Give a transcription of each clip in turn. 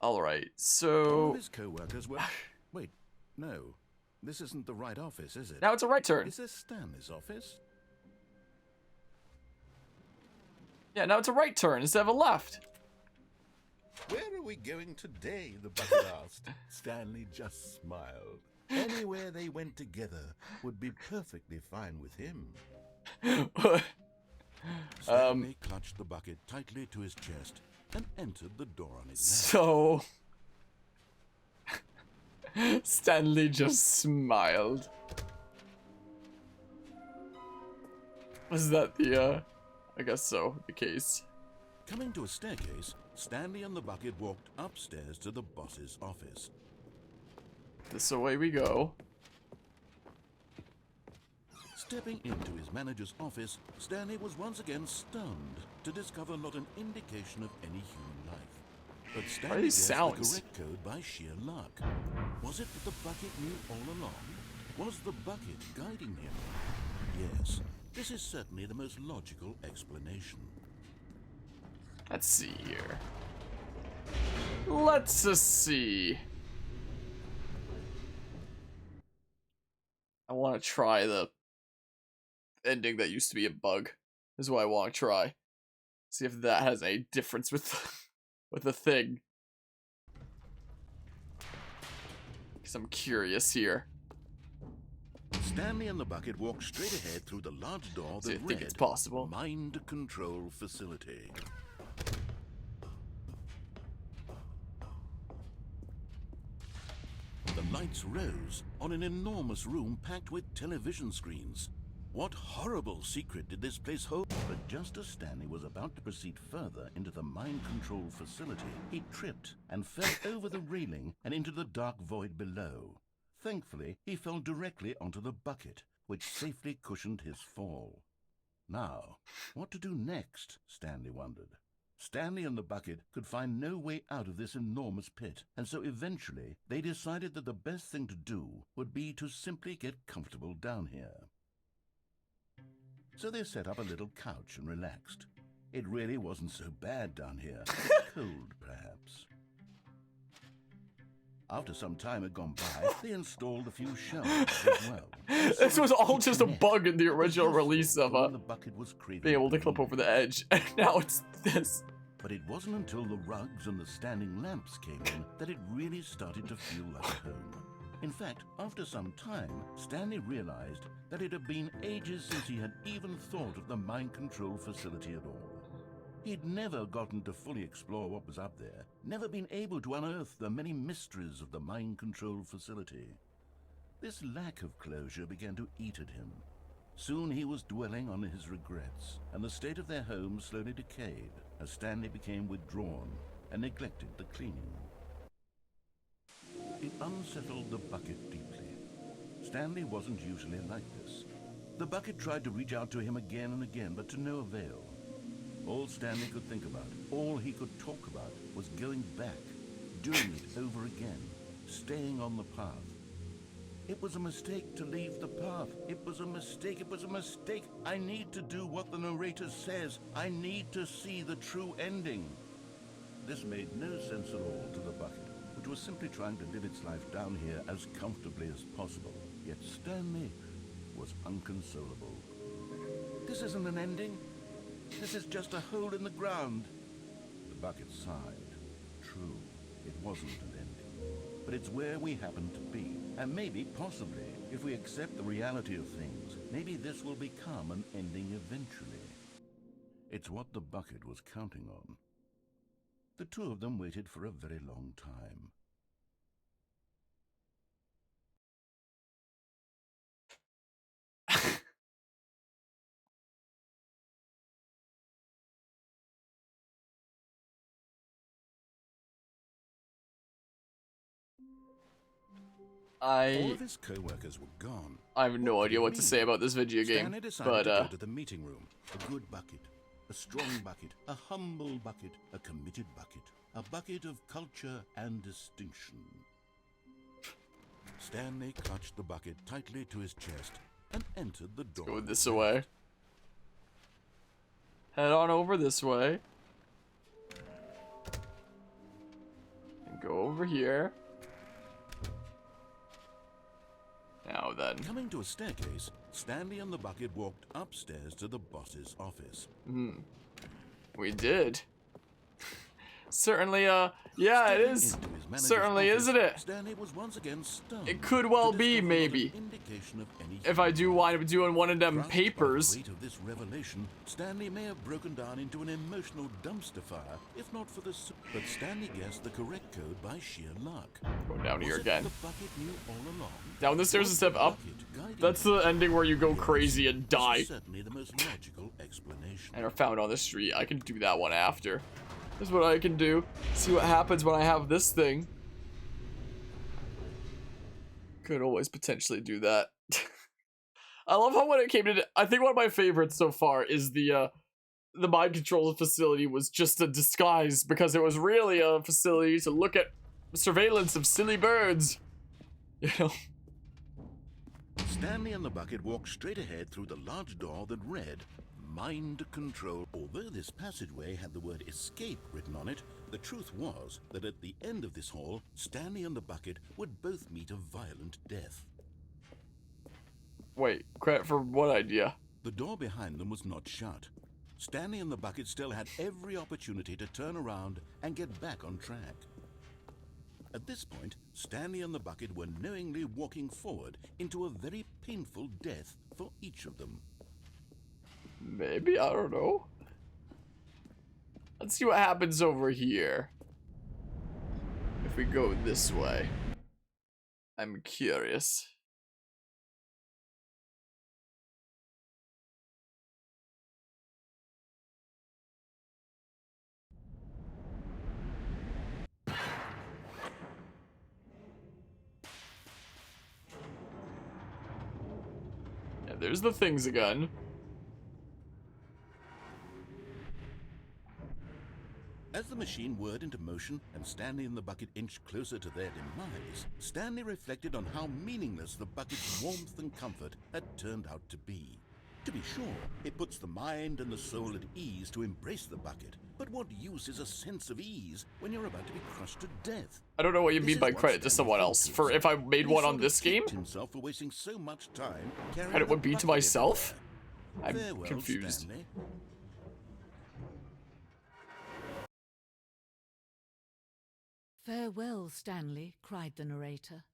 Alright, All so... of his co-workers were... Wait, no. This isn't the right office, is it? Now it's a right turn. Is this Stanley's office? Yeah, now it's a right turn instead of a left. Where are we going today? The bucket asked. Stanley just smiled. Anywhere they went together would be perfectly fine with him. Stanley clutched the bucket tightly to his chest and entered the door on his left. So... Stanley just smiled. Was that the, I guess so, the case. Coming to a staircase, Stanley and the bucket walked upstairs to the boss's office. This way we go. Stepping into his manager's office, Stanley was once again stunned to discover not an indication of any human life. But Stanley guessed the correct code by sheer luck. Was it that the bucket knew all along? Was the bucket guiding him? Yes, this is certainly the most logical explanation. Let's see here. Let's see. I want to try the ending that used to be a bug. This is what I want to try. See if that has any difference with with the thing. Because I'm curious here. Stanley and the bucket walked straight ahead through the large door that I think it's possible. Mind Control Facility. The lights rose on an enormous room packed with television screens. What horrible secret did this place hold? But just as Stanley was about to proceed further into the mind control facility, he tripped and fell over the railing and into the dark void below. Thankfully, he fell directly onto the bucket, which safely cushioned his fall. Now, what to do next? Stanley wondered. Stanley and the bucket could find no way out of this enormous pit, and so eventually they decided that the best thing to do would be to simply get comfortable down here. So they set up a little couch and relaxed. It really wasn't so bad down here. Cold, perhaps. After some time had gone by, they installed a few shelves as well. This was all just a bug in the original release of the bucket was being able to clip over the edge, and now it's this. But it wasn't until the rugs and the standing lamps came in that it really started to feel like a home. In fact, after some time, Stanley realized that it had been ages since he had even thought of the mind control facility at all. He'd never gotten to fully explore what was up there, never been able to unearth the many mysteries of the mind control facility. This lack of closure began to eat at him. Soon he was dwelling on his regrets, and the state of their home slowly decayed as Stanley became withdrawn and neglected the cleaning. It unsettled the bucket deeply. Stanley wasn't usually like this. The bucket tried to reach out to him again and again, but to no avail. All Stanley could think about, all he could talk about, was going back, doing it over again, staying on the path. It was a mistake to leave the path. It was a mistake. It was a mistake. I need to do what the narrator says. I need to see the true ending. This made no sense at all to the bucket, which was simply trying to live its life down here as comfortably as possible. Yet Stanley was unconsolable. This isn't an ending. This is just a hole in the ground. The bucket sighed. True, it wasn't an ending. But it's where we happen to be. And maybe, possibly, if we accept the reality of things, maybe this will become an ending eventually. It's what the bucket was counting on. The two of them waited for a very long time. All of his co-workers were gone. I have no idea what to say about this video game, Stanley decided but to go to the meeting room. A good bucket, a strong bucket, a humble bucket, a committed bucket, a bucket of culture and distinction. Stanley clutched the bucket tightly to his chest and entered the door. go this way. Head on over this way. go over here. Now then. Coming to a staircase, Stanley and the bucket walked upstairs to the boss's office. We did. Certainly, yeah, it is. Certainly, isn't it? Stanley was once again stunned. It could well be, maybe. If I do wind up doing one of them papers. By the weight of this revelation, Stanley may have broken down into an emotional dumpster fire, if not for the. But Stanley guessed the correct code by sheer luck. Go down here again. The bucket knew all along? Down the stairs and step up. That's the ending where you go crazy and die. Certainly the most logical explanation. And are found on the street. I can do that one after. This is what I can do. See what happens when I have this thing. Could always potentially do that. I love how when it came to, I think one of my favorites so far is the mind control facility was just a disguise because it was really a facility to look at surveillance of silly birds. You know. Stanley and the bucket walked straight ahead through the large door that read Mind Control. Although this passageway had the word escape written on it, the truth was that at the end of this hall, Stanley and the bucket would both meet a violent death. Wait, credit for what idea? The door behind them was not shut. Stanley and the bucket still had every opportunity to turn around and get back on track. At this point, Stanley and the bucket were knowingly walking forward into a very painful death for each of them. Maybe, I don't know. Let's see what happens over here. If we go this way. I'm curious. Yeah, there's the things again. As the machine whirred into motion and Stanley and the bucket inched closer to their demise, Stanley reflected on how meaningless the bucket's warmth and comfort had turned out to be. To be sure, it puts the mind and the soul at ease to embrace the bucket, but what use is a sense of ease when you're about to be crushed to death? I don't know what you mean by credit to someone else. For if I made one on this game, himself for wasting so much time credit would be to myself? I'm Farewell, confused. Stanley. "Farewell, Stanley," cried the narrator,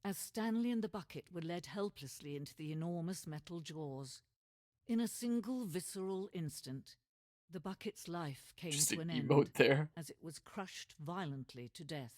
as Stanley and the bucket were led helplessly into the enormous metal jaws. In a single visceral instant, the bucket's life came Just to an an end emote there. as it was crushed violently to death.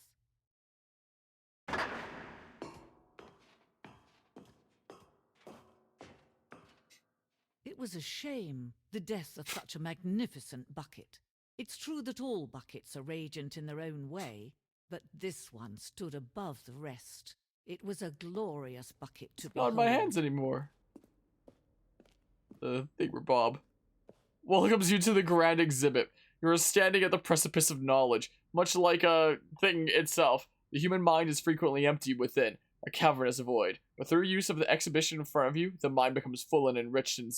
It was a shame, the death of such a magnificent bucket. It's true that all buckets are radiant in their own way, but this one stood above the rest. It was a glorious bucket to It's not in my behold. hands anymore. The Bob. Welcomes you to the grand exhibit. You are standing at the precipice of knowledge. Much like a thing itself, the human mind is frequently empty within, a cavernous void. But through use of the exhibition in front of you, the mind becomes full and enriched and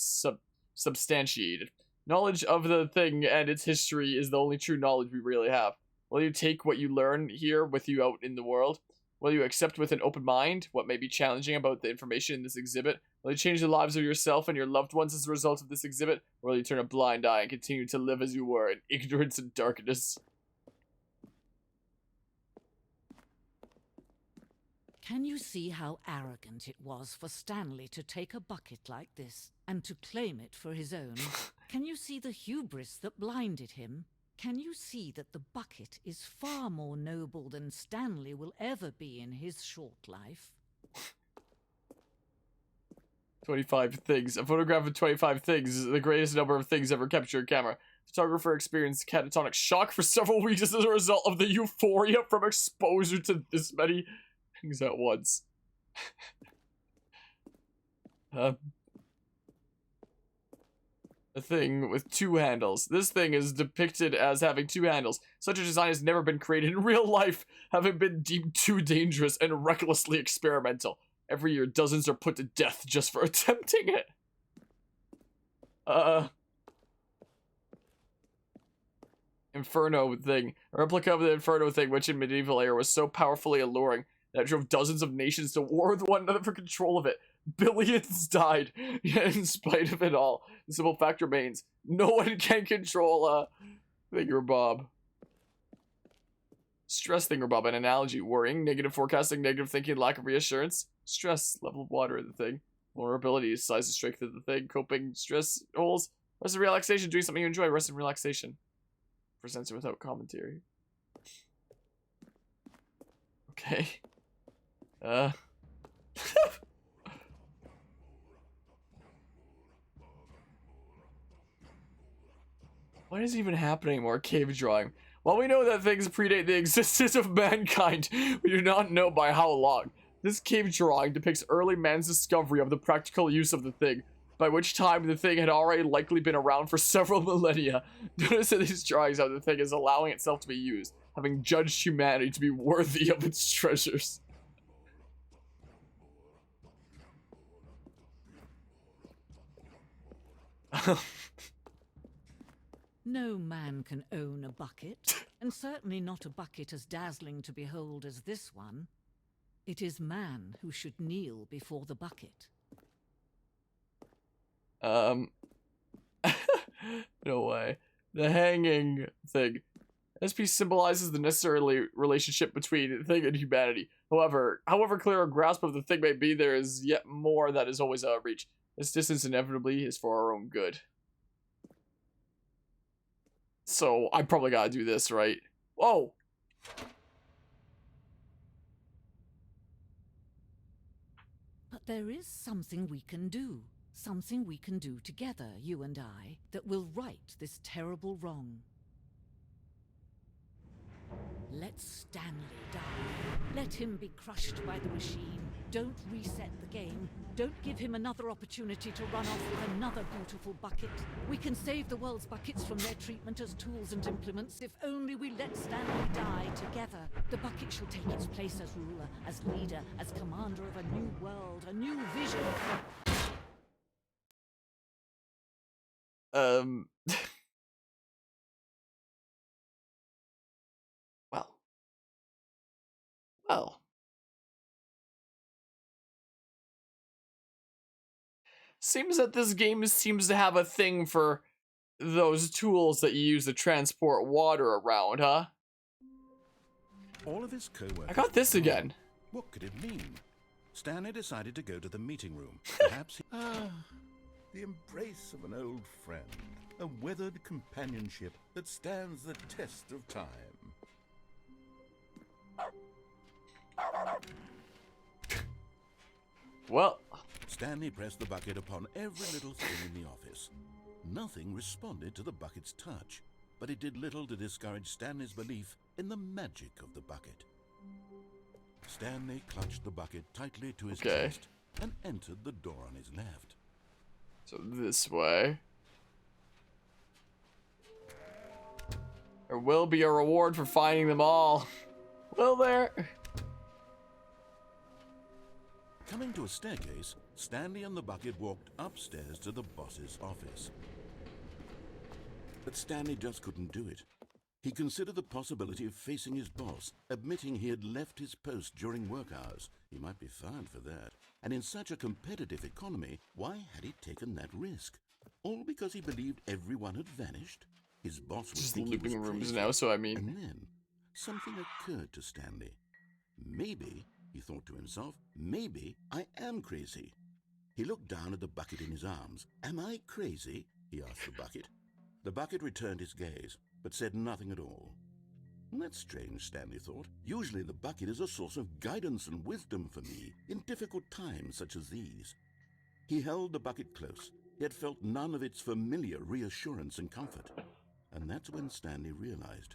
substantiated. Knowledge of the thing and its history is the only true knowledge we really have. Will you take what you learn here with you out in the world? Will you accept with an open mind what may be challenging about the information in this exhibit? Will you change the lives of yourself and your loved ones as a result of this exhibit? Or will you turn a blind eye and continue to live as you were in ignorance and darkness? Can you see how arrogant it was for Stanley to take a bucket like this and to claim it for his own? Can you see the hubris that blinded him? Can you see that the bucket is far more noble than Stanley will ever be in his short life? 25 things. A photograph of 25 things is the greatest number of things ever captured on camera. Photographer experienced catatonic shock for several weeks as a result of the euphoria from exposure to this many things at once. A thing with two handles. This thing is depicted as having two handles. Such a design has never been created in real life, having been deemed too dangerous and recklessly experimental. Every year, dozens are put to death just for attempting it. Inferno thing. A replica of the Inferno thing, which in medieval era was so powerfully alluring that it drove dozens of nations to war with one another for control of it. Billions died, yet in spite of it all, the simple fact remains, no one can control, Thingerbob. Stress Thingerbob, an analogy. Worrying, negative forecasting, negative thinking, lack of reassurance. Stress, level of water in the thing. Vulnerability, size and strength of the thing. Coping, stress, holes. Rest and relaxation, doing something you enjoy. Rest and relaxation. Presents it without commentary. Okay. What is even happening more? Cave drawing. While we know that things predate the existence of mankind, we do not know by how long. This cave drawing depicts early man's discovery of the practical use of the thing, by which time the thing had already likely been around for several millennia. Notice in these drawings how the thing is allowing itself to be used, having judged humanity to be worthy of its treasures. No man can own a bucket, and certainly not a bucket as dazzling to behold as this one. It is man who should kneel before the bucket. No way. The hanging thing. SP symbolizes the necessary relationship between the thing and humanity. However clear a grasp of the thing may be, there is yet more that is always out of reach. This distance inevitably is for our own good. So, I probably gotta do this, right? Whoa! But there is something we can do. Something we can do together, you and I, that will right this terrible wrong. Let Stanley die. Let him be crushed by the machine. Don't reset the game. Don't give him another opportunity to run off with another beautiful bucket. We can save the world's buckets from their treatment as tools and implements if only we let Stanley die together. The bucket shall take its place as ruler, as leader, as commander of a new world, a new vision. Well. Seems that this game seems to have a thing for those tools that you use to transport water around, huh? All of his co-workers. I got this again. What could it mean? Stanley decided to go to the meeting room. Perhaps he... the embrace of an old friend. A weathered companionship that stands the test of time. Well, Stanley pressed the bucket upon every little thing in the office. Nothing responded to the bucket's touch, but it did little to discourage Stanley's belief in the magic of the bucket. Stanley clutched the bucket tightly to his chest and entered the door on his left. So this way. There will be a reward for finding them all. Will there? Coming to a staircase, Stanley and the bucket walked upstairs to the boss's office. But Stanley just couldn't do it. He considered the possibility of facing his boss, admitting he had left his post during work hours. He might be fined for that. And in such a competitive economy, why had he taken that risk? All because he believed everyone had vanished? His boss was Just thinking looping rooms now, so I mean. And then, something occurred to Stanley. Maybe, he thought to himself, maybe I am crazy. He looked down at the bucket in his arms. Am I crazy? He asked the bucket. The bucket returned his gaze, but said nothing at all. That's strange, Stanley thought. Usually the bucket is a source of guidance and wisdom for me in difficult times such as these. He held the bucket close, yet felt none of its familiar reassurance and comfort. And that's when Stanley realized,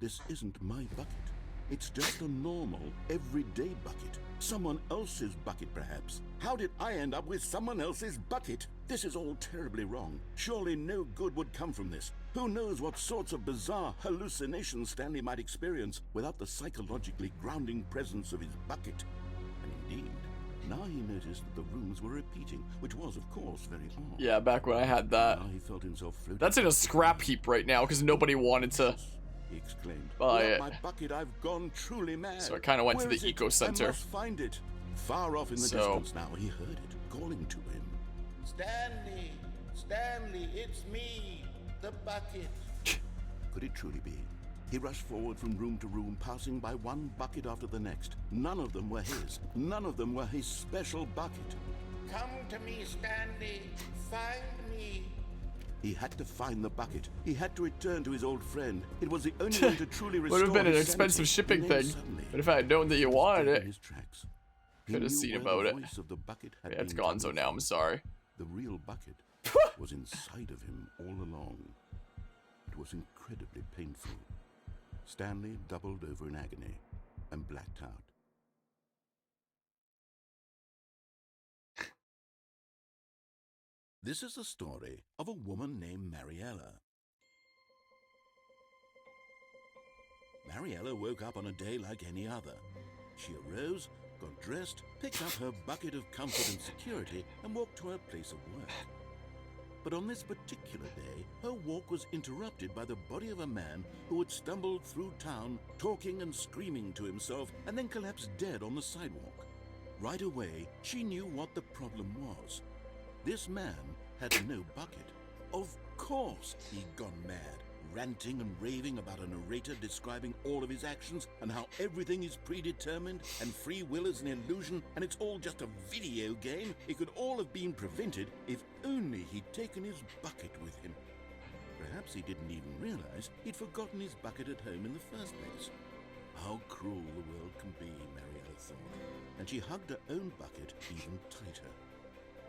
this isn't my bucket. It's just a normal, everyday bucket. Someone else's bucket, perhaps. How did I end up with someone else's bucket? This is all terribly wrong. Surely no good would come from this. Who knows what sorts of bizarre hallucinations Stanley might experience without the psychologically grounding presence of his bucket. And indeed, Now he noticed that the rooms were repeating, which was, of course, very odd. Yeah, back when I had that. Now he felt himself floating. That's in a scrap heap right now because nobody wanted to He exclaimed, buy "Without it. my bucket, I've gone truly mad." So I kind of went Where to the is it? eco center. I must find it. Far off in the distance now, he heard it calling to him. Stanley! Stanley, it's me, the bucket. Could it truly be? He rushed forward from room to room, passing by one bucket after the next. None of them were his. None of them were his special bucket. Come to me, Stanley. Find me. He had to find the bucket. He had to return to his old friend. It was the only way to truly restore Would have been an his expensive sanity. shipping And then thing. suddenly, But if I had known that you wanted in it, his tracks. He could have knew seen where about the it. voice of the bucket had Yeah, it's been gone so coming now, from. I'm sorry. The real bucket was inside of him all along. It was incredibly painful. Stanley doubled over in agony and blacked out. This is the story of a woman named Mariella. Mariella woke up on a day like any other. She arose, got dressed, picked up her bucket of comfort and security, and walked to her place of work. But on this particular day, her walk was interrupted by the body of a man who had stumbled through town, talking and screaming to himself, and then collapsed dead on the sidewalk. Right away, she knew what the problem was. This man had no bucket. Of course he'd gone mad, ranting and raving about a narrator describing all of his actions and how everything is predetermined and free will is an illusion and it's all just a video game. It could all have been prevented if only he'd taken his bucket with him. Perhaps he didn't even realize he'd forgotten his bucket at home in the first place. How cruel the world can be, Mariella thought, and she hugged her own bucket even tighter.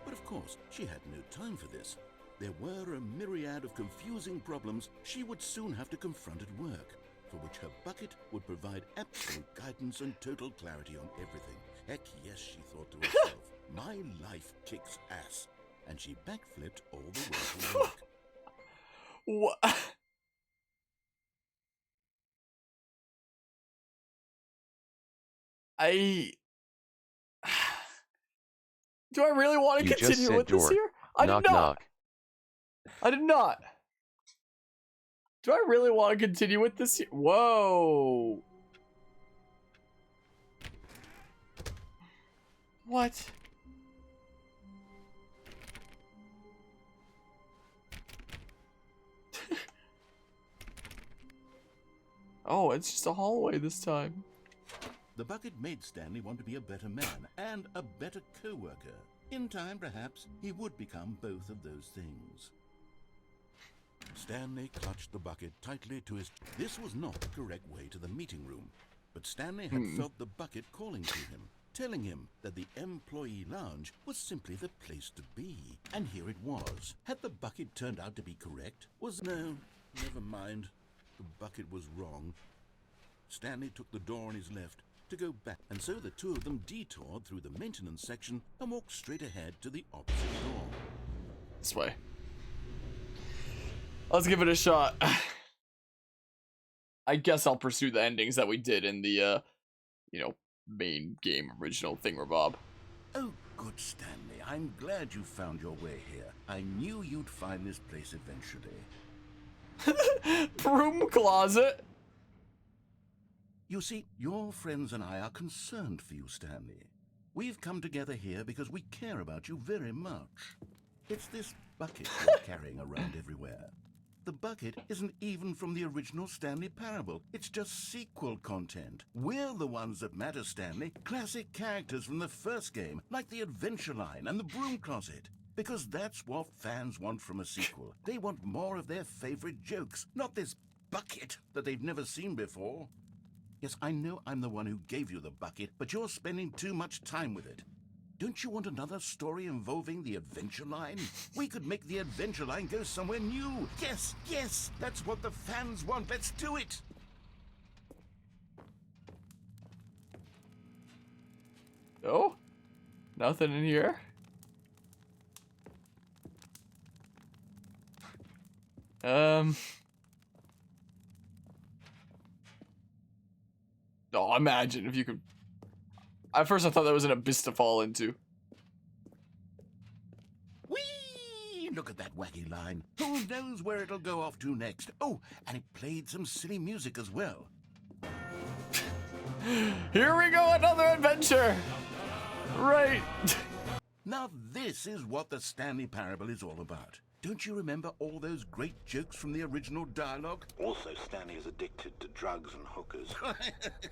But of course, she had no time for this. There were a myriad of confusing problems she would soon have to confront at work, for which her bucket would provide absolute guidance and total clarity on everything. Heck yes, she thought to herself, my life kicks ass. And she backflipped all the way to work. What? Do I really want to You just continue said with this door. here? I Knock did not. knock. I did not. Do I really want to continue with this here? Whoa. What? Oh, it's just a hallway this time. The bucket made Stanley want to be a better man and a better co-worker. In time, perhaps, he would become both of those things. Stanley clutched the bucket tightly to his... This was not the correct way to the meeting room, but Stanley had felt the bucket calling to him, telling him that the employee lounge was simply the place to be. And here it was. Had the bucket turned out to be correct? No, never mind. The bucket was wrong. Stanley took the door on his left to go back, and so the two of them detoured through the maintenance section and walked straight ahead to the opposite door. This way. Let's give it a shot. I guess I'll pursue the endings that we did in the, main game original thingamabob. Oh, good, Stanley. I'm glad you found your way here. I knew you'd find this place eventually. Broom closet. You see, your friends and I are concerned for you, Stanley. We've come together here because we care about you very much. It's this bucket you're carrying around everywhere. The bucket isn't even from the original Stanley Parable. It's just sequel content. We're the ones that matter, Stanley. Classic characters from the first game, like the Adventure Line and the Broom Closet. Because that's what fans want from a sequel. They want more of their favorite jokes, not this bucket that they've never seen before. Yes, I know I'm the one who gave you the bucket, but you're spending too much time with it. Don't you want another story involving the Adventure Line? We could make the Adventure Line go somewhere new. Yes, yes, that's what the fans want. Let's do it. Oh? Nothing in here? Oh, imagine if you could... At first I thought that was an abyss to fall into. Whee! Look at that wacky line. Who knows where it'll go off to next? Oh, and it played some silly music as well. Here we go, another adventure! Right. Now this is what the Stanley Parable is all about. Don't you remember all those great jokes from the original dialogue? Also, Stanley is addicted to drugs and hookers.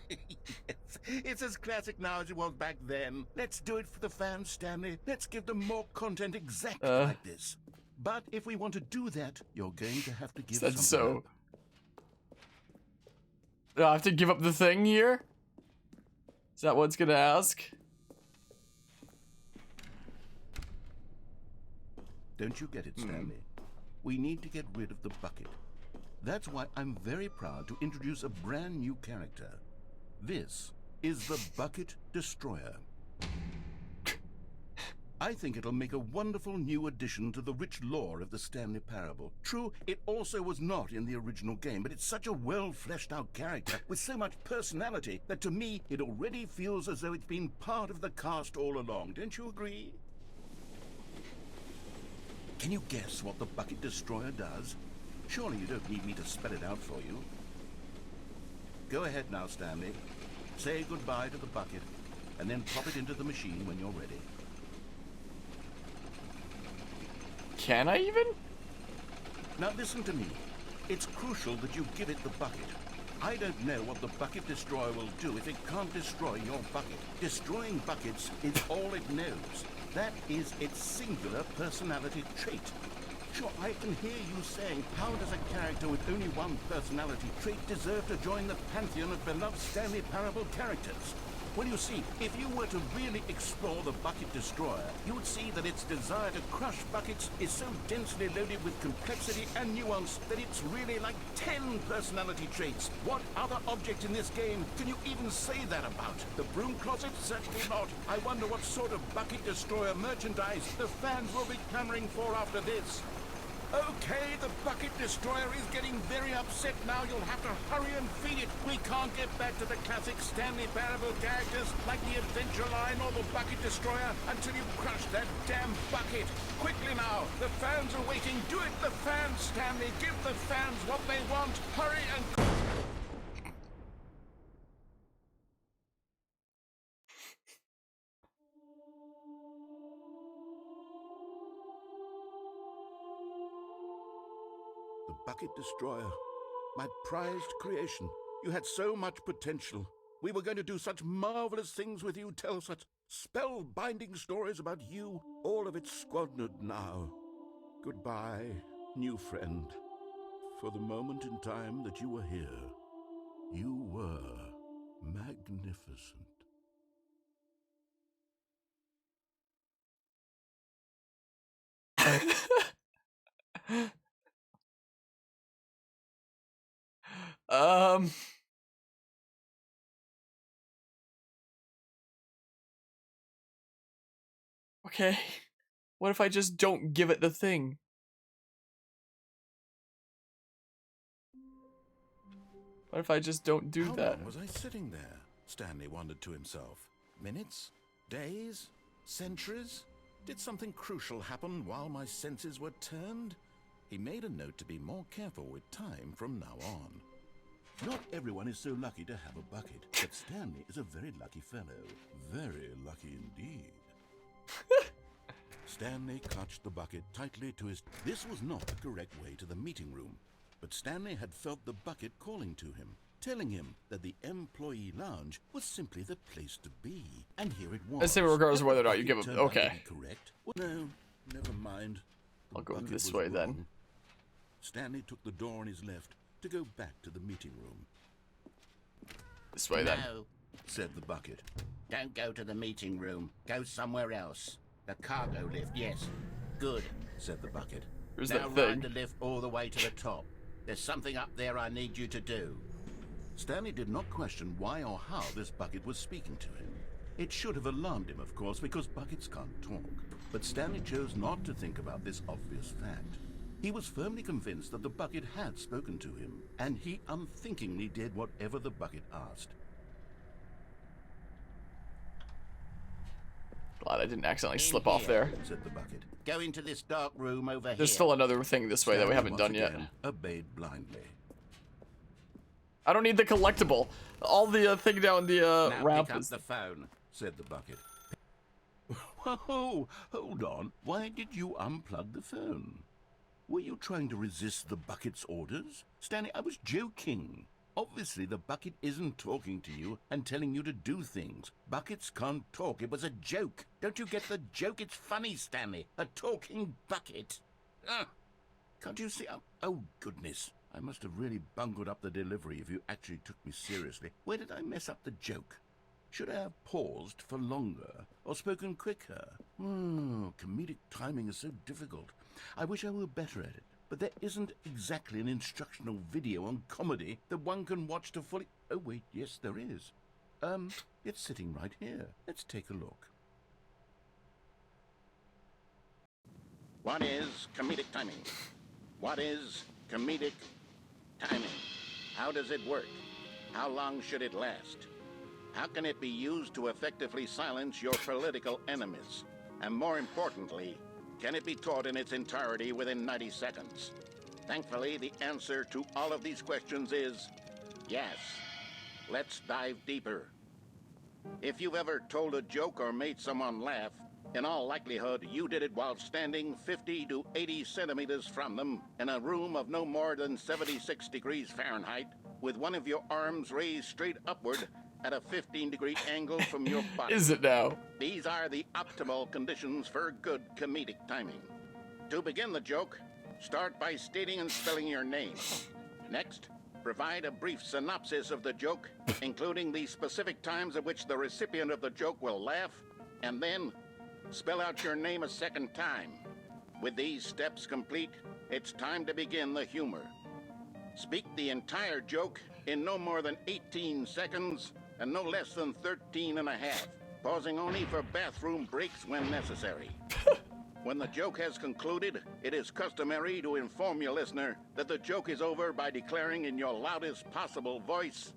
Yes, it's as classic now as it was back then. Let's do it for the fans, Stanley. Let's give them more content exactly like this. But if we want to do that, you're going to have to give That's something so. up. Do I have to give up the thing here? Is that what it's gonna ask? Don't you get it, Stanley? We need to get rid of the bucket. That's why I'm very proud to introduce a brand new character. This is the Bucket Destroyer. I think it'll make a wonderful new addition to the rich lore of the Stanley Parable. True, it also was not in the original game, but it's such a well-fleshed-out character with so much personality that to me, it already feels as though it's been part of the cast all along. Don't you agree? Can you guess what the Bucket Destroyer does? Surely you don't need me to spell it out for you. Go ahead now, Stanley. Say goodbye to the bucket, and then pop it into the machine when you're ready. Can I even? Now listen to me. It's crucial that you give it the bucket. I don't know what the Bucket Destroyer will do if it can't destroy your bucket. Destroying buckets is all it knows. That is its singular personality trait. Sure, I can hear you saying, how does a character with only one personality trait deserve to join the pantheon of beloved Stanley Parable characters? Well, you see, if you were to really explore the Bucket Destroyer, you would see that its desire to crush buckets is so densely loaded with complexity and nuance that it's really like 10 personality traits. What other object in this game can you even say that about? The broom closet? Certainly not. I wonder what sort of Bucket Destroyer merchandise the fans will be clamoring for after this. Okay, the Bucket Destroyer is getting very upset now. You'll have to hurry and feed it. We can't get back to the classic Stanley Parable characters like the Adventure Line or the Bucket Destroyer until you crush that damn bucket. Quickly now, the fans are waiting. Do it, the fans, Stanley. Give the fans what they want. Hurry and... The Bucket Destroyer, my prized creation. You had so much potential. We were going to do such marvelous things with you, tell such spellbinding stories about you. All of it squandered now. Goodbye, new friend. For the moment in time that you were here, you were magnificent. Um. Okay. What if I just don't give it the thing? What if I just don't do How that? long was I sitting there? Stanley wondered to himself. Minutes? Days? Centuries? Did something crucial happen while my senses were turned? He made a note to be more careful with time from now on. Not everyone is so lucky to have a bucket, but Stanley is a very lucky fellow. Very lucky indeed. Stanley clutched the bucket tightly to his... This was not the correct way to the meeting room, but Stanley had felt the bucket calling to him, telling him that the employee lounge was simply the place to be. And here it was. Let's say regardless of whether or not you give it. Turned out to Okay. be correct. Well, no, never mind. The I'll go bucket this was way then. wrong. Stanley took the door on his left to go back to the meeting room. This way then. No, Said the bucket. don't go to the meeting room. Go somewhere else. The cargo lift, yes. Good. Said the bucket. There's Now that ride thing. the lift all the way to the top. There's something up there I need you to do. Stanley did not question why or how this bucket was speaking to him. It should have alarmed him, of course, because buckets can't talk. But Stanley chose not to think about this obvious fact. He was firmly convinced that the bucket had spoken to him, and he unthinkingly did whatever the bucket asked. Glad I didn't accidentally In slip off here, there. said the bucket. Go into this dark room over here. There's still another thing this way that we Stanley haven't once done yet. again obeyed blindly. I don't need the collectible. All the thing down the Now ramp pick up is... the phone. Said the bucket. Whoa, hold on. Why did you unplug the phone? Were you trying to resist the bucket's orders? Stanley, I was joking. Obviously, the bucket isn't talking to you and telling you to do things. Buckets can't talk. It was a joke. Don't you get the joke? It's funny, Stanley. A talking bucket. Can't you see? Oh, goodness. I must have really bungled up the delivery if you actually took me seriously. Where did I mess up the joke? Should I have paused for longer or spoken quicker? Comedic timing is so difficult. I wish I were better at it. But there isn't exactly an instructional video on comedy that one can watch to fully... Oh, wait, yes, there is. It's sitting right here. Let's take a look. What is comedic timing? What is comedic timing? How does it work? How long should it last? How can it be used to effectively silence your political enemies? And more importantly, can it be taught in its entirety within 90 seconds? Thankfully, the answer to all of these questions is yes. Let's dive deeper. If you've ever told a joke or made someone laugh, in all likelihood, you did it while standing 50 to 80 centimeters from them in a room of no more than 76 degrees Fahrenheit, with one of your arms raised straight upward at a 15-degree angle from your body. Is it now? These are the optimal conditions for good comedic timing. To begin the joke, start by stating and spelling your name. Next, provide a brief synopsis of the joke, including the specific times at which the recipient of the joke will laugh, and then spell out your name a second time. With these steps complete, it's time to begin the humor. Speak the entire joke in no more than 18 seconds and no less than 13 and a half, pausing only for bathroom breaks when necessary. When the joke has concluded, it is customary to inform your listener that the joke is over by declaring in your loudest possible voice,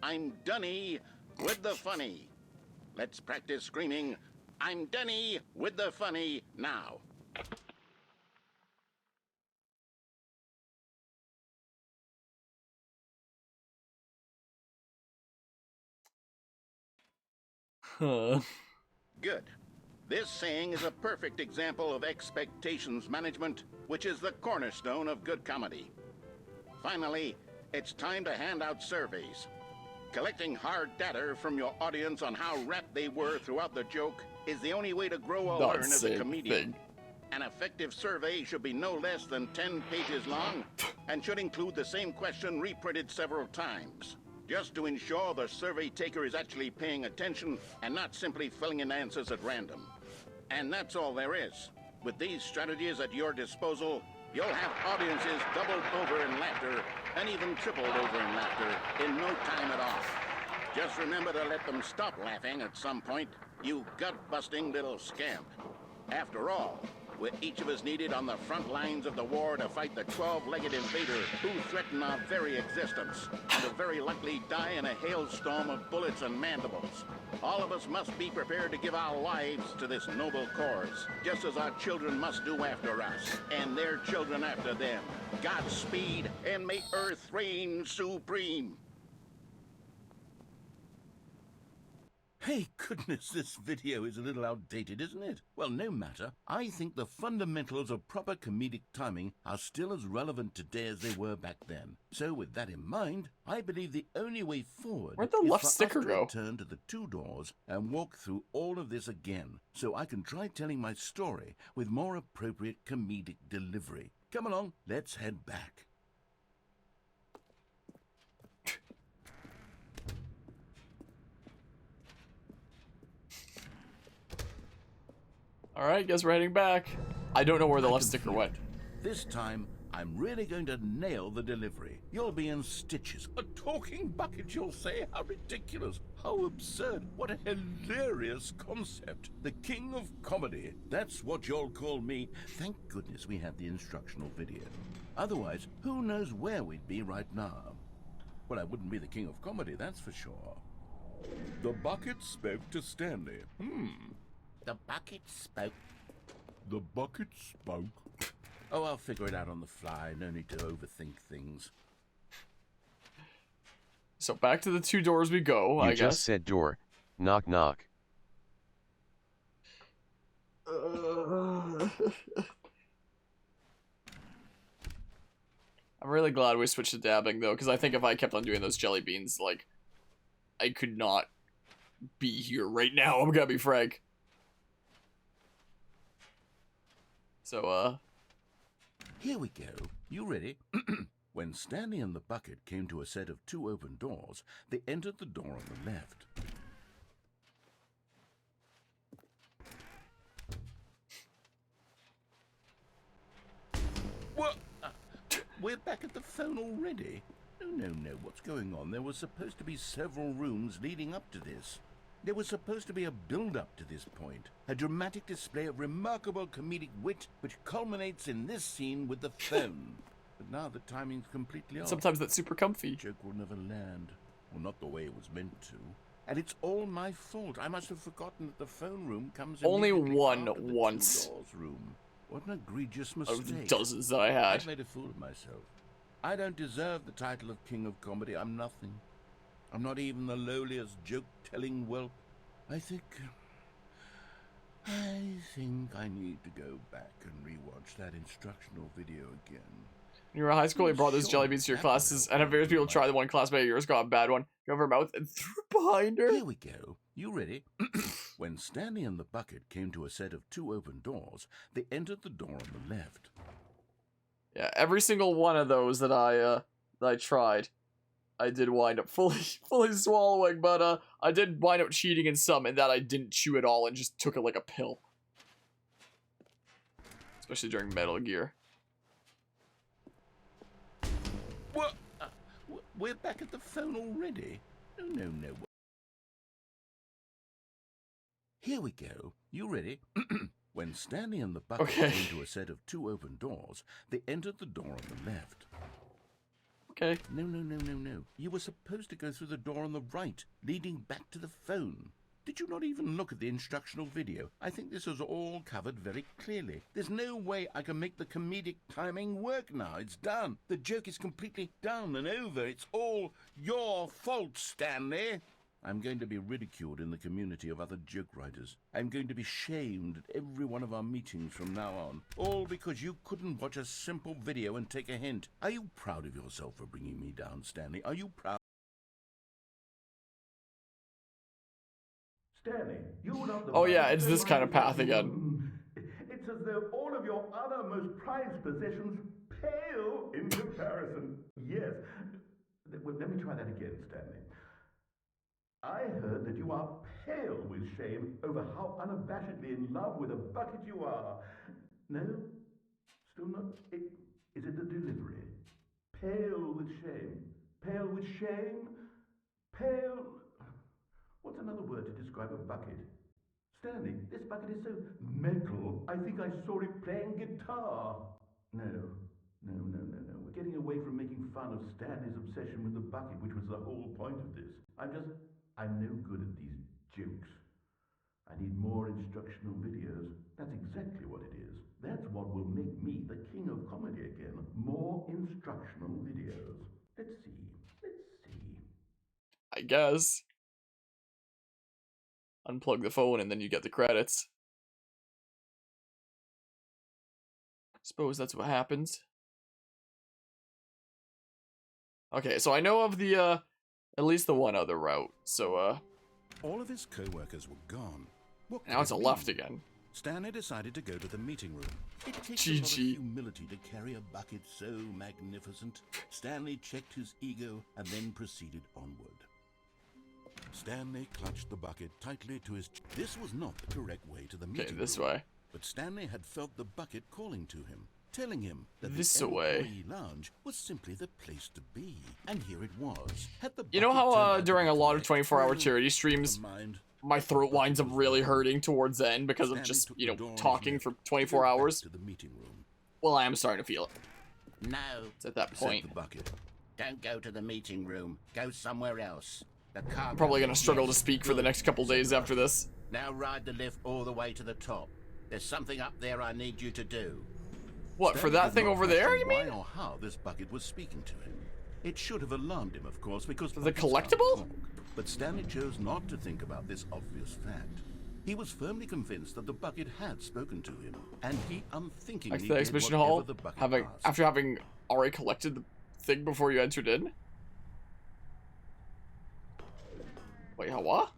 "I'm Dunny with the funny." Let's practice screaming, "I'm Dunny with the funny" now. Huh. Good. This saying is a perfect example of expectations management, which is the cornerstone of good comedy. Finally, it's time to hand out surveys. Collecting hard data from your audience on how rapt they were throughout the joke is the only way to grow or learn as a comedian. An effective survey should be no less than 10 pages long and should include the same question reprinted several times, just to ensure the survey taker is actually paying attention and not simply filling in answers at random. And that's all there is. With these strategies at your disposal, you'll have audiences doubled over in laughter and even tripled over in laughter in no time at all. Just remember to let them stop laughing at some point, you gut-busting little scamp. After all, we're each of us needed on the front lines of the war to fight the 12-legged invader who threaten our very existence and will very likely die in a hailstorm of bullets and mandibles. All of us must be prepared to give our lives to this noble cause, just as our children must do after us, and their children after them. Godspeed, and may Earth reign supreme. Hey, goodness, this video is a little outdated, isn't it? Well, no matter. I think the fundamentals of proper comedic timing are still as relevant today as they were back then. So, with that in mind, I believe the only way forward Where'd the is left for sticker us to go? return to the 2 doors and walk through all of this again, so I can try telling my story with more appropriate comedic delivery. Come along, let's head back. Alright, guess we're heading back. I don't know where the I left can sticker feel went. it. This time, I'm really going to nail the delivery. You'll be in stitches. A talking bucket, you'll say? How ridiculous. How absurd. What a hilarious concept. The king of comedy. That's what you'll call me. Thank goodness we have the instructional video. Otherwise, who knows where we'd be right now. Well, I wouldn't be the king of comedy, that's for sure. The bucket spoke to Stanley. The bucket spoke. The bucket spoke. Oh, I'll figure it out on the fly. No need to overthink things. So back to the 2 doors we go, I You guess. just said door. Knock knock. I'm really glad we switched to dabbing, though, because I think if I kept on doing those jelly beans, like, I could not be here right now. I'm gonna be frank. So, Here we go. You ready? When Stanley and the bucket came to a set of 2 open doors, they entered the door on the left. What? We're back at the phone already? No. What's going on? There was supposed to be several rooms leading up to this. There was supposed to be a build-up to this point. A dramatic display of remarkable comedic wit which culminates in this scene with the phone. But now the timing's completely off. sometimes that's super comfy. The joke will never land. Well, not the way it was meant to. And it's all my fault. I must have forgotten that the phone room comes Only immediately one after the once. 2 doors room. What an egregious Of the mistake. dozens that I I've had. made a fool of myself. I don't deserve the title of King of Comedy. I'm nothing. I'm not even the lowliest joke-telling whelp. I think I need to go back and rewatch that instructional video again. When you were in high school, you brought those Sure, jelly beans to your that classes, will and have various people help. try the one classmate of yours got a bad one, go over her mouth, and threw it behind her. Here we go. You ready? When Stanley and the bucket came to a set of 2 open doors, they entered the door on the left. Yeah, every single one of those that I tried, I did wind up fully swallowing, but I did wind up cheating in some, in that I didn't chew it all and just took it like a pill. Especially during Metal Gear. What? We're back at the phone already? No. Here we go. You ready? When Stanley and the bucket Okay. came to a set of 2 open doors, they entered the door on the left. Okay. No. You were supposed to go through the door on the right, leading back to the phone. Did you not even look at the instructional video? I think this was all covered very clearly. There's no way I can make the comedic timing work now. It's done. The joke is completely done and over. It's all your fault, Stanley. I'm going to be ridiculed in the community of other joke writers. I'm going to be shamed at every one of our meetings from now on. All because you couldn't watch a simple video and take a hint. Are you proud of yourself for bringing me down, Stanley? Are you proud? Stanley, you're not the Oh yeah, it's this kind of path again. It's as though all of your other most prized possessions pale in comparison. Yes. Well, let me try that again, Stanley. I heard that you are pale with shame over how unabashedly in love with a bucket you are. No? Still not? Is it the delivery? Pale with shame. Pale with shame? Pale... What's another word to describe a bucket? Stanley, this bucket is so metal, I think I saw it playing guitar. No. We're getting away from making fun of Stanley's obsession with the bucket, which was the whole point of this. I'm no good at these jokes. I need more instructional videos. That's exactly what it is. That's what will make me the king of comedy again. More instructional videos. Let's see. I guess. Unplug the phone and then you get the credits. Suppose that's what happens. Okay, so I know of the, at least the one other route, so, All of his co-workers were gone. What could now it's it a mean? left again. Stanley decided to go to the meeting room. It takes a lot of GG. humility to carry a bucket so magnificent. Stanley checked his ego and then proceeded onward. Stanley clutched the bucket tightly to his... This was not the correct way to the Okay, meeting this room. way. But Stanley had felt the bucket calling to him, telling him that This the way. employee lounge was simply the place to be. And here it was. Had the You know bucket how, turned out to during be a lot of correct, 24-hour well, charity streams, never mind. my throat winds up really hurting towards the end because of Stanley just, took you the know, door on his talking left for to 24 go back hours. to the meeting room. Well, I am starting to feel it. No, It's at that Said point. the bucket. don't go to the meeting room. Go somewhere else. The car. I'm probably gonna struggle to speak for the next couple days after this. Now ride the lift all the way to the top. There's something up there I need you to do. What, for Stanley that did thing not over there, question you mean? Why or how this bucket was speaking to him. It should have alarmed him, of course, because The buckets can't collectible? talk. But Stanley chose not to think about this obvious fact. He was firmly convinced that the bucket had spoken to him, and he unthinkingly Like the did exhibition whatever hall, the bucket asked. after having already collected the thing before you entered in? Wait, how, what?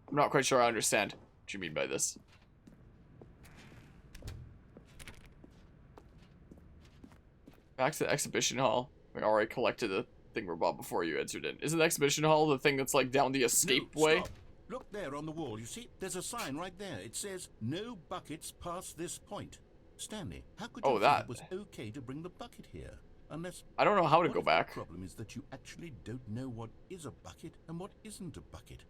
I'm not quite sure I understand what you mean by this. Back to the exhibition hall. We already collected the thing we bought before you entered in. Isn't the exhibition hall the thing that's like down the escape No, way? stop. Look there on the wall. You see, there's a sign right there. It says, "No buckets past this point." Stanley, how could you think that. it was okay to bring the bucket here? Unless... I don't know how to What go if back. The problem is that you actually don't know what is a bucket and what isn't a bucket.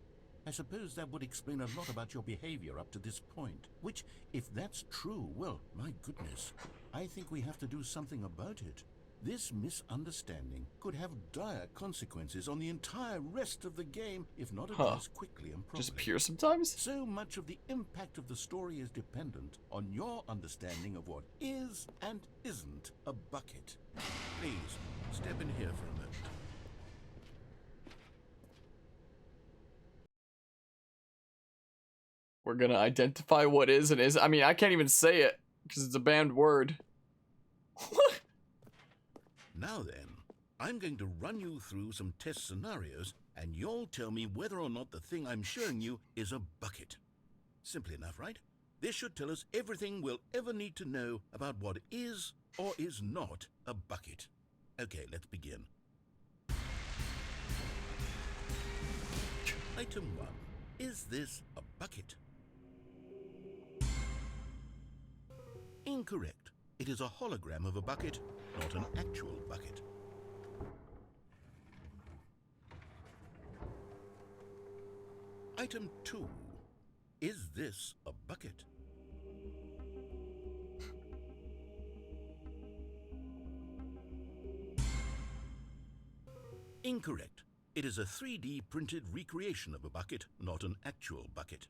I suppose that would explain a lot about your behavior up to this point. Which, if that's true, well, my goodness, I think we have to do something about it. This misunderstanding could have dire consequences on the entire rest of the game if not addressed quickly and properly. Just appear sometimes? So much of the impact of the story is dependent on your understanding of what is and isn't a bucket. Please, step in here for a moment. We're gonna identify what is and isn't. I mean, I can't even say it because it's a banned word. Now then, I'm going to run you through some test scenarios, and you'll tell me whether or not the thing I'm showing you is a bucket. Simple enough, right? This should tell us everything we'll ever need to know about what is or is not a bucket. Okay, let's begin. Item 1. Is this a bucket? Incorrect. It is a hologram of a bucket, not an actual bucket. Item 2. Is this a bucket? Incorrect. It is a 3D printed recreation of a bucket, not an actual bucket.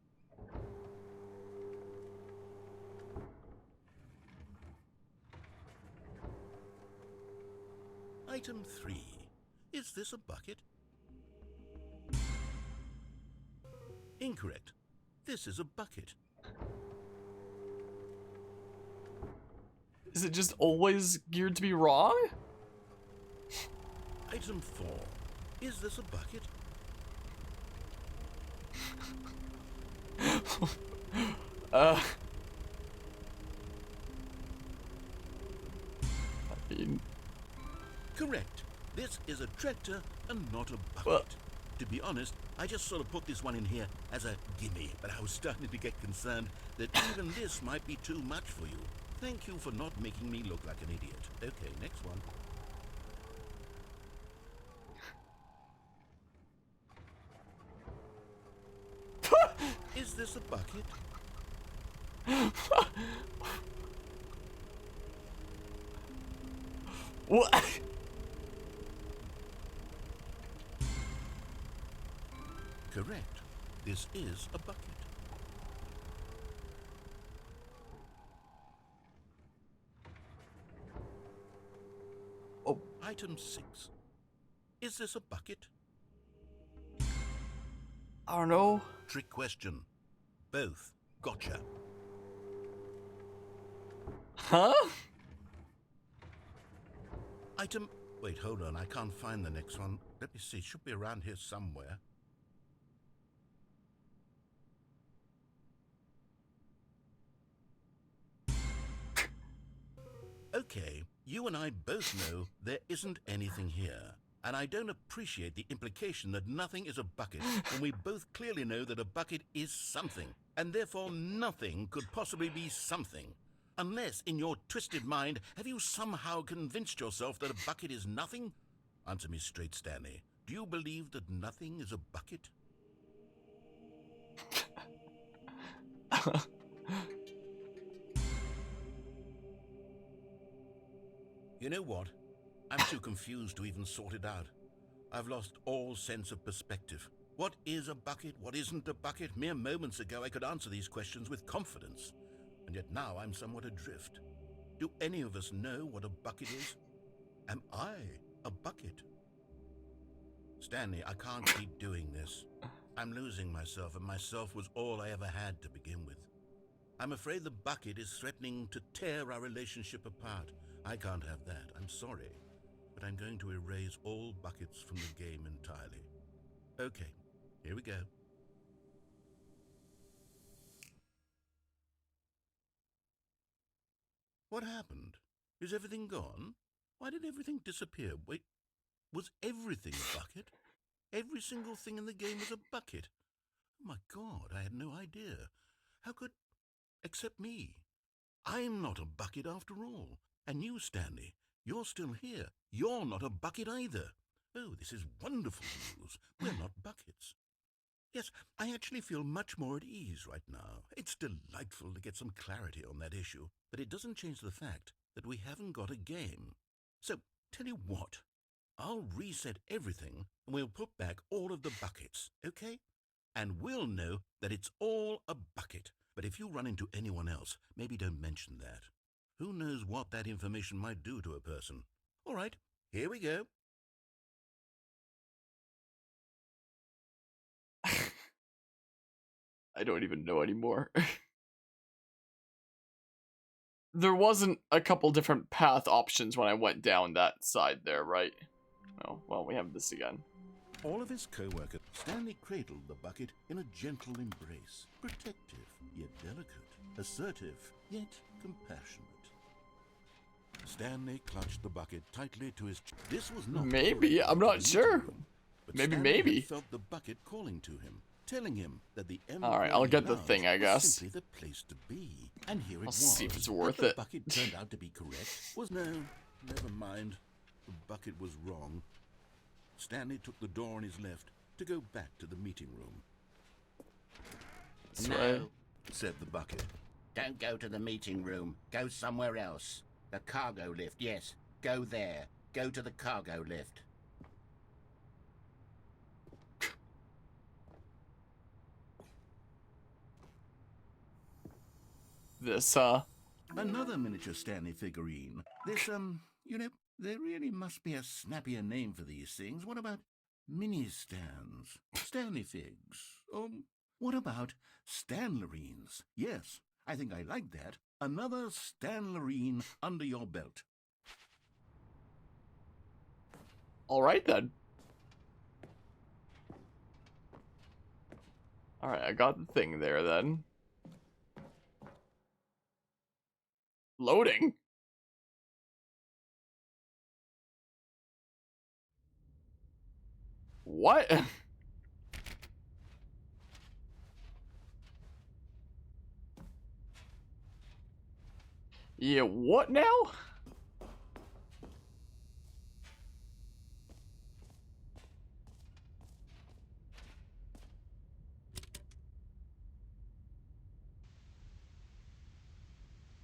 Item 3. Is this a bucket? Incorrect. This is a bucket. Is it just always geared to be wrong? Item 4. Is this a bucket? I mean, Correct. This is a tractor and not a bucket. Well- To be honest, I just sort of put this one in here as a gimme, but I was starting to get concerned that even this might be too much for you. Thank you for not making me look like an idiot. Okay, next one. Is this a bucket? what? Correct. This is a bucket. Oh. Item 6. Is this a bucket? I don't know. Trick question. Both. Gotcha. Huh? Item... Wait, hold on. I can't find the next one. Let me see. It should be around here somewhere. Okay, you and I both know there isn't anything here. And I don't appreciate the implication that nothing is a bucket when we both clearly know that a bucket is something. And therefore nothing could possibly be something. Unless, in your twisted mind, have you somehow convinced yourself that a bucket is nothing? Answer me straight, Stanley. Do you believe that nothing is a bucket? You know what? I'm too confused to even sort it out. I've lost all sense of perspective. What is a bucket? What isn't a bucket? Mere moments ago I could answer these questions with confidence, and yet now I'm somewhat adrift. Do any of us know what a bucket is? Am I a bucket? Stanley, I can't keep doing this. I'm losing myself, and myself was all I ever had to begin with. I'm afraid the bucket is threatening to tear our relationship apart. I can't have that. I'm sorry, but I'm going to erase all buckets from the game entirely. Okay, here we go. What happened? Is everything gone? Why did everything disappear? Wait, was everything a bucket? Every single thing in the game was a bucket. Oh my God, I had no idea. How could... Except me. I'm not a bucket after all. And you, Stanley, you're still here. You're not a bucket either. Oh, this is wonderful news. We're not buckets. Yes, I actually feel much more at ease right now. It's delightful to get some clarity on that issue, but it doesn't change the fact that we haven't got a game. So, tell you what, I'll reset everything and we'll put back all of the buckets, okay? And we'll know that it's all a bucket. But if you run into anyone else, maybe don't mention that. Who knows what that information might do to a person? All right, here we go. I don't even know anymore. There wasn't a couple different path options when I went down that side there, right? Oh, well, we have this again. All of his co-workers, Stanley cradled the bucket in a gentle embrace, protective yet delicate, assertive yet compassionate. Stanley clutched the bucket tightly to his chest. This was not maybe, I'm not sure. but Maybe, Stanley maybe. had felt the bucket calling to him, telling him that the All right, I'll get the Lounge thing, I was guess. simply the place to be. And here it I'll was. see if it's That worth the it. bucket turned out to be correct was no, never mind. The bucket was wrong. Stanley took the door on his left to go back to the meeting room. This way. Said the bucket. Don't go to the meeting room. Go somewhere else. The cargo lift, yes. Go there. Go to the cargo lift. This, Another miniature Stanley figurine. This, you know, there really must be a snappier name for these things. What about mini-stands? Stanley figs? What about Stanlerines? Yes, I think I like that. Another Stanlerine under your belt. alright then. Alright, I got the thing there then. Loading? What? Yeah, what now?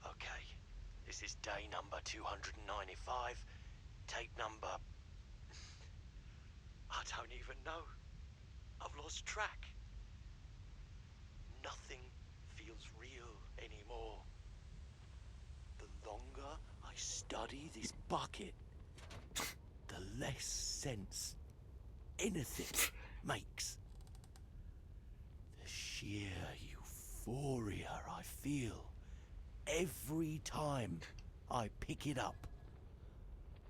Okay, this is day number 295. Tape number... I don't even know. I've lost track. Nothing feels real anymore. The longer I study this bucket, the less sense anything makes. The sheer euphoria I feel every time I pick it up.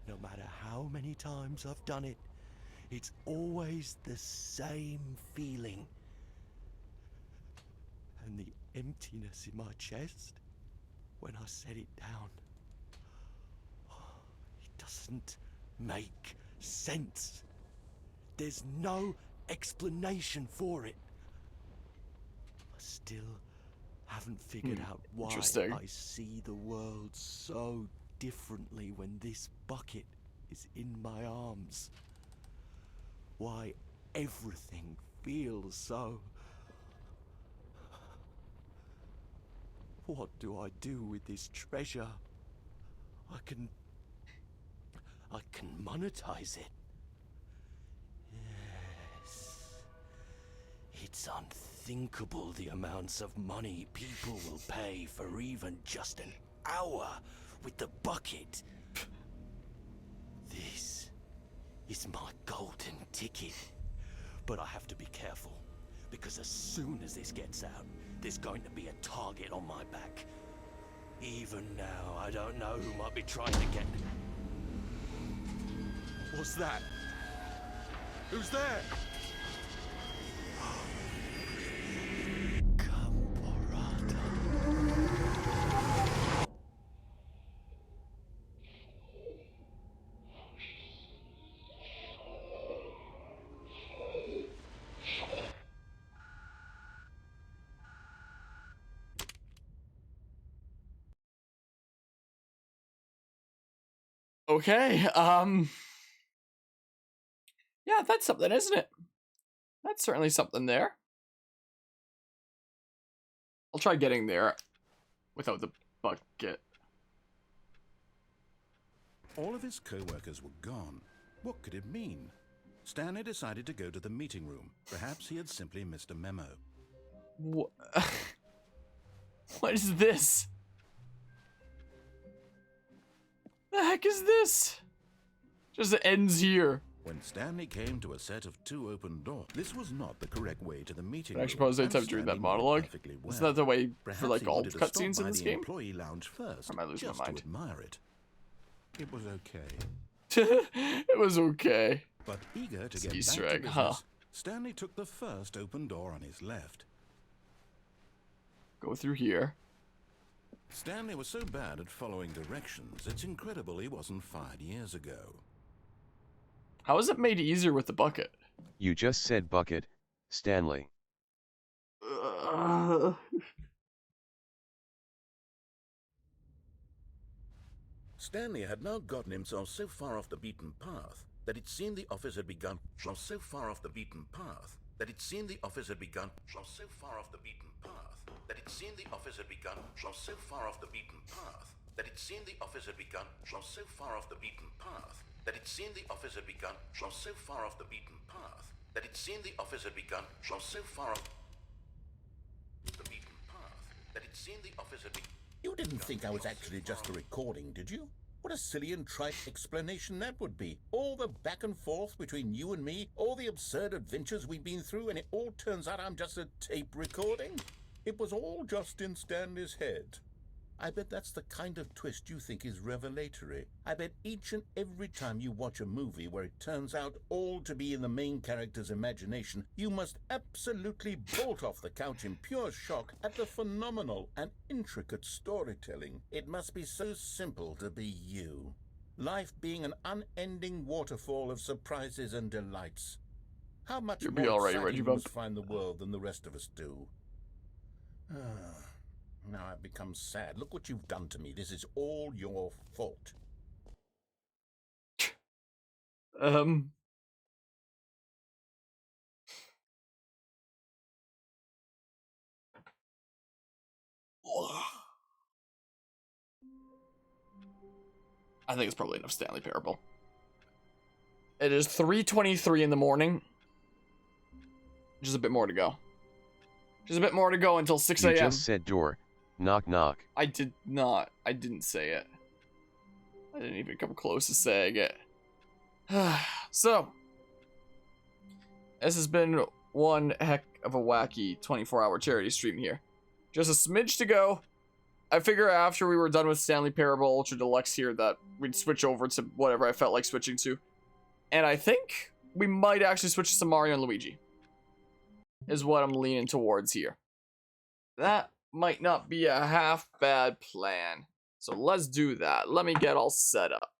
No matter how many times I've done it, it's always the same feeling. And the emptiness in my chest when I set it down. It doesn't make sense. There's no explanation for it. I still haven't figured out why Interesting. I see the world so differently when this bucket is in my arms. Why everything feels so... What do I do with this treasure? I can monetize it. Yes. It's unthinkable the amounts of money people will pay for even just an hour with the bucket. This is my golden ticket. But I have to be careful, because as soon as this gets out, there's going to be a target on my back. Even now, I don't know who might be trying to get... What's that? Who's there? Camporata. Okay, yeah, that's something, isn't it? That's certainly something there. I'll try getting there without the bucket. All of his co-workers were gone. What could it mean? Stanley decided to go to the meeting room. Perhaps he had simply missed a memo. What is this? The heck is this? Just ends here. When Stanley came to a set of 2 open doors, this was not the correct way to the meeting I room. actually pause any and time during that Stanley knew it monologue. perfectly Isn't well. that the way Perhaps for like he all wanted to cutscenes stop in by this the game? employee lounge first, Or am I losing just my mind? to admire it. It was okay. It was okay. But eager to It's get Easter back to egg, business, huh? Stanley took the first open door on his left. Go through here. Stanley was so bad at following directions, it's incredible he wasn't fired years ago. How is it made easier with the bucket? You just said bucket, Stanley. Stanley had now gotten himself so far off the beaten path that it seemed the office had begun. So far off the beaten path that it seemed the office had begun. So far off the beaten path that it seemed the office had begun. So far off the beaten path that it seemed the office had begun. So far off the beaten path that it seemed the office had begun. So far off the beaten path that it seemed the office had begun. So far off the beaten path that it seemed the office had begun. You didn't think I was actually just a recording, did you? What a silly and trite explanation that would be. All the back and forth between you and me, all the absurd adventures we've been through, and it all turns out I'm just a tape recording? It was all just in Stanley's head. I bet that's the kind of twist you think is revelatory. I bet each and every time you watch a movie where it turns out all to be in the main character's imagination, you must absolutely bolt off the couch in pure shock at the phenomenal and intricate storytelling. It must be so simple to be you. Life being an unending waterfall of surprises and delights. How much You'll more be all right, exciting Reggie you Bump. must find the world than the rest of us do. Now I've become sad. Look what you've done to me. This is all your fault. I think it's probably enough Stanley Parable. It is 3:23 in the morning. Just a bit more to go. Just a bit more to go until 6 You a.m. just said door. Knock knock. I did not. I didn't say it. I didn't even come close to saying it. So, this has been one heck of a wacky 24-hour charity stream here. Just a smidge to go. I figure after we were done with Stanley Parable Ultra Deluxe here that we'd switch over to whatever I felt like switching to. And I think we might actually switch to some Mario and Luigi. Is what I'm leaning towards here. That might not be a half bad plan. So let's do that. Let me get all set up.